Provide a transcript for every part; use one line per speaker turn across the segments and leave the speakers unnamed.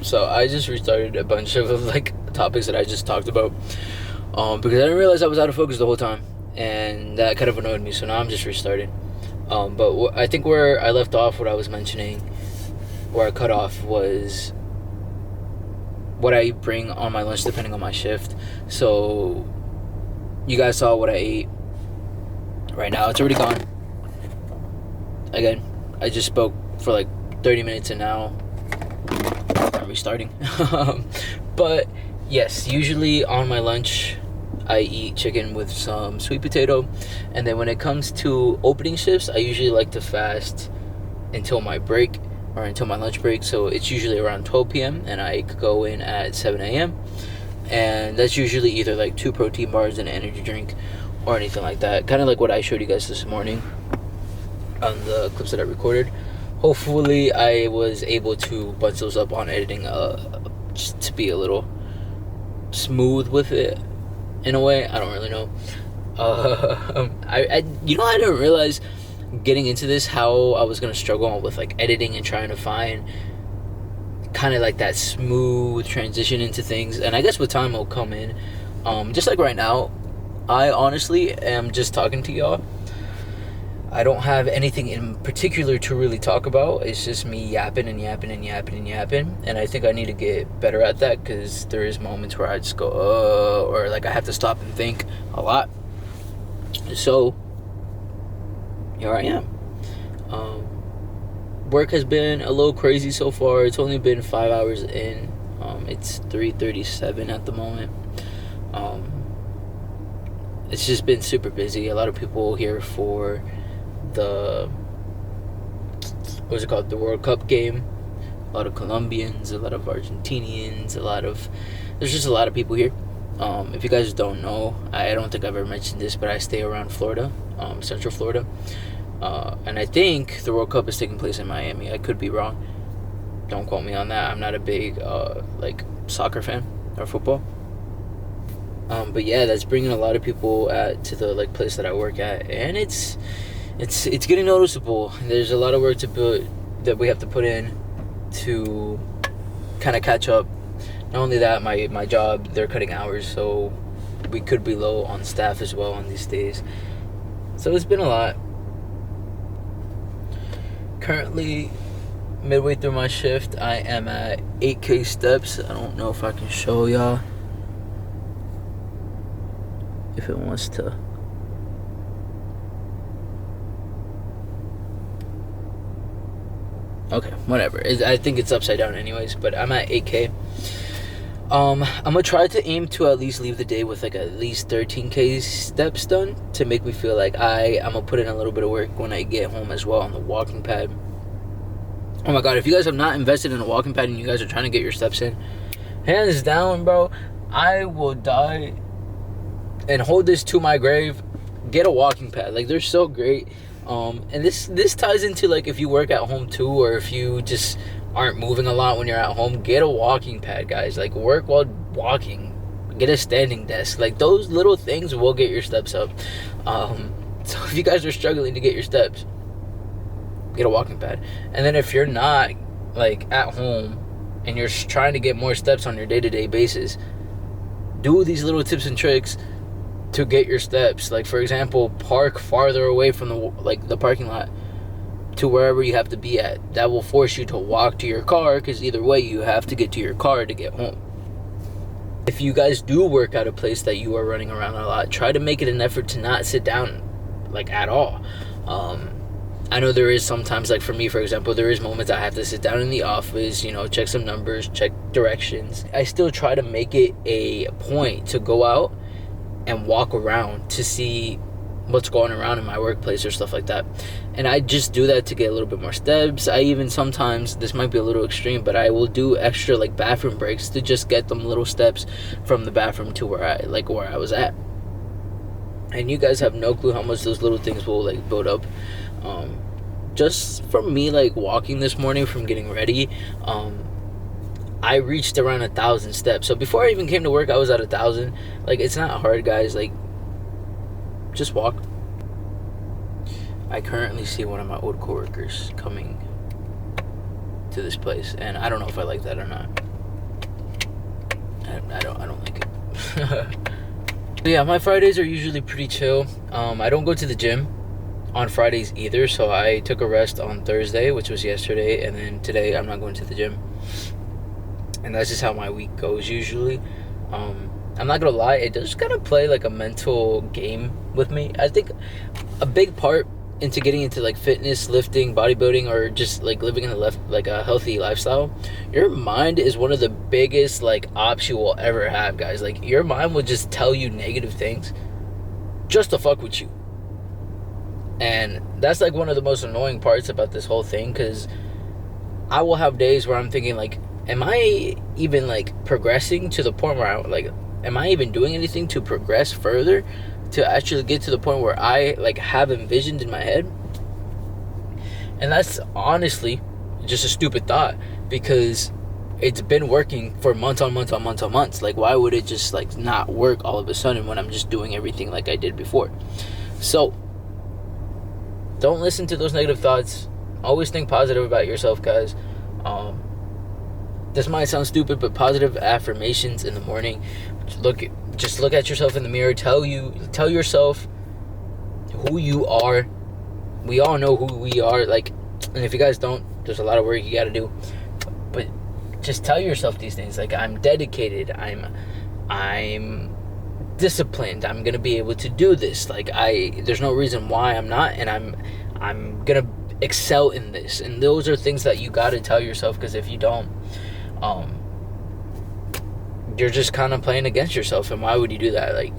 So I just restarted a bunch of like topics that I just talked about, because I didn't realize I was out of focus the whole time, and that kind of annoyed me. So now I'm just restarting. But I think where I left off, what I was mentioning, where I cut off was what I bring on my lunch depending on my shift. So you guys saw what I ate. Right now it's already gone. Again, I just spoke for like 30 minutes and now I'm restarting. But yes, usually on my lunch I eat chicken with some sweet potato, and then when it comes to opening shifts, I usually like to fast until my break, or until my lunch break. So it's usually around 12 p.m. and I go in at 7 a.m. and that's usually either like 2 protein bars and an energy drink or anything like that, kind of like what I showed you guys this morning on the clips that I recorded. Hopefully I was able to bunch those up on editing, just to be a little smooth with it in a way. I don't really know. I didn't realize getting into this how I was gonna struggle with like editing and trying to find kind of like that smooth transition into things, and I guess with time it'll come in. Just like right now, I honestly am just talking to y'all. I don't have anything in particular to really talk about. It's just me yapping and yapping and yapping and yapping. And I think I need to get better at that, because there is moments where I just go, or like I have to stop and think a lot. So, here I am. Work has been a little crazy so far. It's only been 5 hours in. It's 3:37 at the moment. It's just been super busy. A lot of people here for the World Cup game. A lot of Colombians, a lot of Argentinians, there's just a lot of people here. If you guys don't know, I don't think I've ever mentioned this, but I stay around Florida, Central Florida, and I think the World Cup is taking place in Miami. I could be wrong, don't quote me on that. I'm not a big like soccer fan or football. But yeah, that's bringing a lot of people to the like place that I work at, and it's getting noticeable. There's a lot of work that we have to put in to kind of catch up. Not only that, my job, they're cutting hours, so we could be low on staff as well on these days. So it's been a lot. Currently, midway through my shift, I am at 8K steps. I don't know if I can show y'all, if it wants to. Okay, whatever. I think it's upside down anyways, but I'm at 8K. I'm gonna try to aim to at least leave the day with like at least 13K steps done, to make me feel like I'm gonna put in a little bit of work when I get home as well on the walking pad. Oh my god, if you guys have not invested in a walking pad and you guys are trying to get your steps in, hands down, bro, I will die and hold this to my grave. Get a walking pad. Like, they're so great. And this ties into like if you work at home too, or if you just aren't moving a lot when you're at home, get a walking pad, guys. Like, work while walking. Get a standing desk. Like, those little things will get your steps up. So if you guys are struggling to get your steps, get a walking pad. And then if you're not like at home and you're trying to get more steps on your day-to-day basis, do these little tips and tricks to get your steps. Like, for example, park farther away from the parking lot to wherever you have to be at. That will force you to walk to your car, because either way you have to get to your car to get home. If you guys do work at a place that you are running around a lot, try to make it an effort to not sit down like at all. I know there is sometimes, like for me, for example, there is moments I have to sit down in the office, check some numbers, check directions. I still try to make it a point to go out and walk around to see what's going around in my workplace or stuff like that. And I just do that to get a little bit more steps. I even sometimes, this might be a little extreme, but I will do extra like bathroom breaks to just get them little steps from the bathroom to where I was at. And you guys have no clue how much those little things will like build up. Just from me like walking this morning from getting ready, I reached around 1,000 steps. So before I even came to work, I was at 1,000. Like, it's not hard, guys. Like, just walk. I currently see one of my old coworkers coming to this place, and I don't know if I like that or not. I don't like it. But yeah, my Fridays are usually pretty chill. I don't go to the gym on Fridays either, so I took a rest on Thursday, which was yesterday, and then today I'm not going to the gym. And that's just how my week goes usually. I'm not gonna lie, it does kind of play like a mental game with me. I think a big part into getting into like fitness, lifting, bodybuilding, or just like living in a healthy lifestyle, your mind is one of the biggest like ops you will ever have, guys. Like, your mind will just tell you negative things just to fuck with you. And that's like one of the most annoying parts about this whole thing, because I will have days where I'm thinking like, am I even like progressing to the point where am I even doing anything to progress further, to actually get to the point where I like have envisioned in my head? And that's honestly just a stupid thought, because it's been working for months on months on months on months. Like, why would it just like not work all of a sudden when I'm just doing everything like I did before? So don't listen to those negative thoughts. Always think positive about yourself, guys. This might sound stupid, but positive affirmations in the morning. Just look at yourself in the mirror. Tell yourself who you are. We all know who we are. Like, and if you guys don't, there's a lot of work you got to do. But just tell yourself these things. Like, I'm dedicated. I'm disciplined. I'm gonna be able to do this. Like, there's no reason why I'm not, and I'm gonna excel in this. And those are things that you got to tell yourself, because if you don't, you're just kind of playing against yourself. And why would you do that? Like,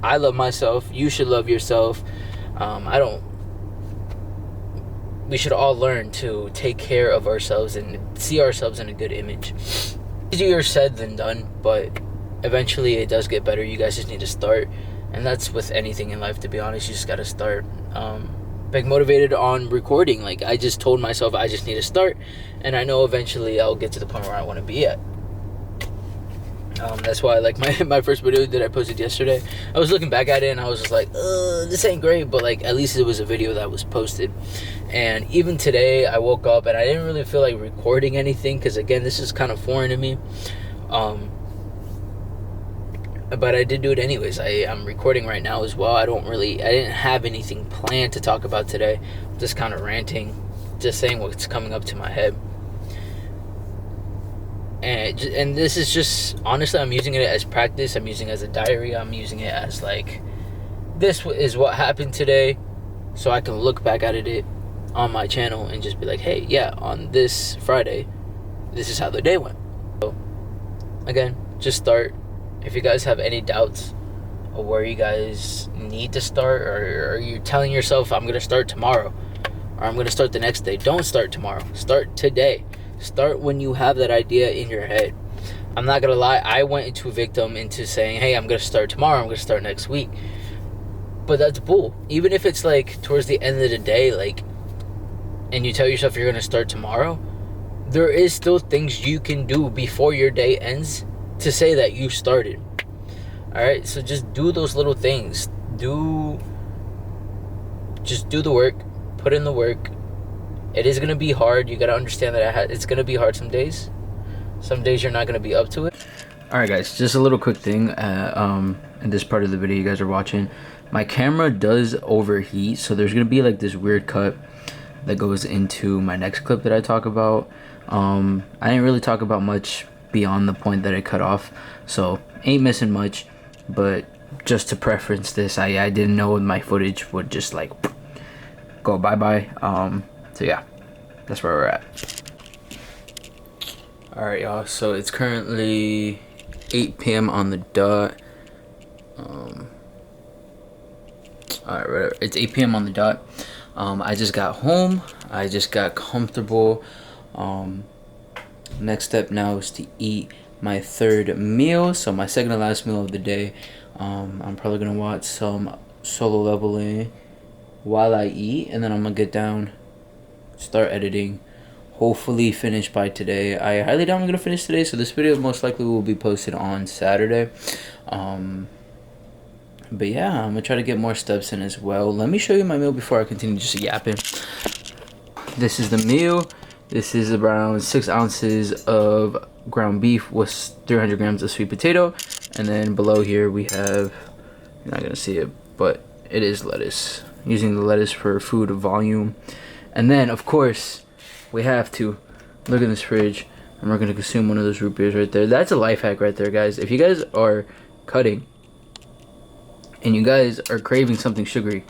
I love myself. You should love yourself. We should all learn to take care of ourselves and see ourselves in a good image. Easier said than done, but eventually it does get better. You guys just need to start. And that's with anything in life, to be honest. You just got to start. Like, motivated on recording. Like, I just told myself I just need to start, and I know eventually I'll get to the point where I want to be at. That's why, like, my first video that I posted yesterday, I was looking back at it and I was just like, this ain't great, but like, at least it was a video that was posted. And even today I woke up and I didn't really feel like recording anything, because again, this is kind of foreign to me. But I did do it anyways. I'm recording right now as well. I didn't have anything planned to talk about today. I'm just kind of ranting, just saying what's coming up to my head. And this is just, honestly, I'm using it as practice. I'm using it as a diary. I'm using it as like, this is what happened today, so I can look back at it on my channel and just be like, hey, yeah, on this Friday, this is how the day went. So again, just start. If you guys have any doubts of where you guys need to start, or are you telling yourself, I'm going to start tomorrow, or I'm going to start the next day, don't start tomorrow. Start today. Start when you have that idea in your head. I'm not going to lie, I went into saying, hey, I'm going to start tomorrow, I'm going to start next week. But that's bull. Even if it's like towards the end of the day, like, and you tell yourself you're going to start tomorrow, there is still things you can do before your day ends to say that you started. Alright, so just do those little things. Just do the work. Put in the work. It is going to be hard. You got to understand that it's going to be hard some days. Some days you're not going to be up to it. Alright guys, just a little quick thing. In this part of the video you guys are watching, my camera does overheat, so there's going to be like this weird cut that goes into my next clip that I talk about. I didn't really talk about much beyond the point that I cut off, so ain't missing much. But just to preference this, I didn't know my footage would just like go bye-bye. So yeah, that's where we're at. Alright y'all, so it's currently 8 p.m. on the dot. Alright, whatever. It's 8 p.m. on the dot. I just got home. I just got comfortable. Next step now is to eat my third meal, so my second to last meal of the day. I'm probably gonna watch some Solo Leveling while I eat, and then I'm gonna get down, start editing, hopefully finish by today. I highly doubt I'm gonna finish today, so this video most likely will be posted on Saturday. But yeah, I'm gonna try to get more steps in as well. Let me show you my meal before I continue just yapping. This is the meal. This is around 6 ounces of ground beef with 300 grams of sweet potato. And then below here we have, you're not gonna see it, but it is lettuce. Using the lettuce for food volume. And then of course we have to look in this fridge, and we're gonna consume one of those root beers right there. That's a life hack right there, guys. If you guys are cutting and you guys are craving something sugary,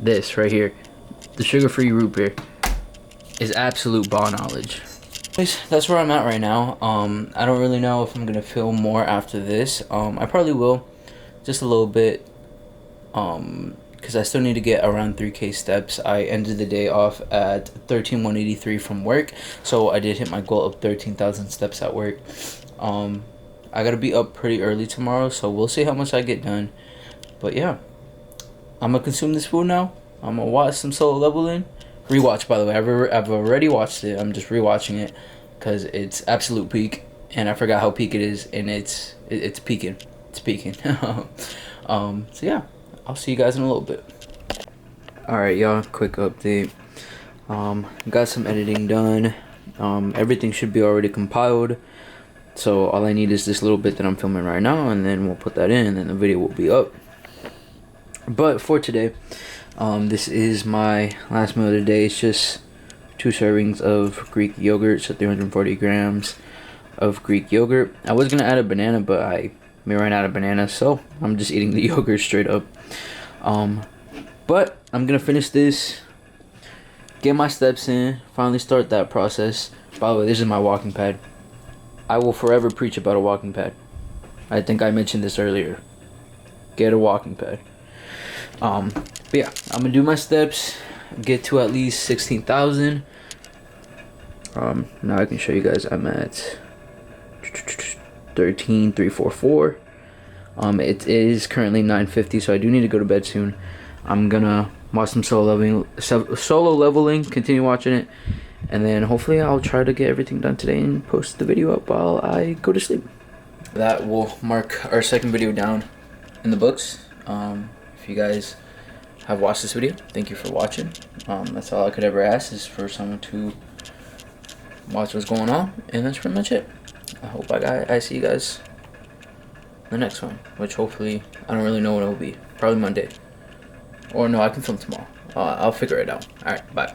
this right here, the sugar-free root beer, is absolute ball knowledge. Anyways, that's where I'm at right now. I don't really know if I'm gonna film more after this. I probably will, just a little bit, because I still need to get around 3K steps. I ended the day off at 13,183 from work, so I did hit my goal of 13,000 steps at work. I gotta be up pretty early tomorrow, so we'll see how much I get done. But yeah, I'm gonna consume this food now. I'm gonna watch some Solo Leveling. Rewatch, by the way. I've already watched it. I'm just rewatching it because it's absolute peak, and I forgot how peak it is, and it's peaking. It's peaking. So yeah, I'll see you guys in a little bit. All right, y'all. Quick update. Got some editing done. Everything should be already compiled. So all I need is this little bit that I'm filming right now, and then we'll put that in, and then the video will be up. But for today, this is my last meal of the day. It's just 2 servings of Greek yogurt, so 340 grams of Greek yogurt. I was gonna add a banana, but I ran out of bananas, so I'm just eating the yogurt straight up. But I'm gonna finish this, get my steps in, finally start that process. By the way, this is my walking pad. I will forever preach about a walking pad. I think I mentioned this earlier. Get a walking pad. But yeah, I'm gonna do my steps, get to at least 16,000. Now I can show you guys I'm at 13,344. It is currently 9:50, so I do need to go to bed soon. I'm gonna watch some solo leveling, continue watching it, and then hopefully I'll try to get everything done today and post the video up while I go to sleep. That will mark our second video down in the books. If you guys have watched this video, thank you for watching. That's all I could ever ask, is for someone to watch what's going on, and that's pretty much it. I hope I see you guys in the next one, which hopefully, I don't really know when it will be. Probably Monday. Or no, I can film tomorrow. I'll figure it out. Alright, bye.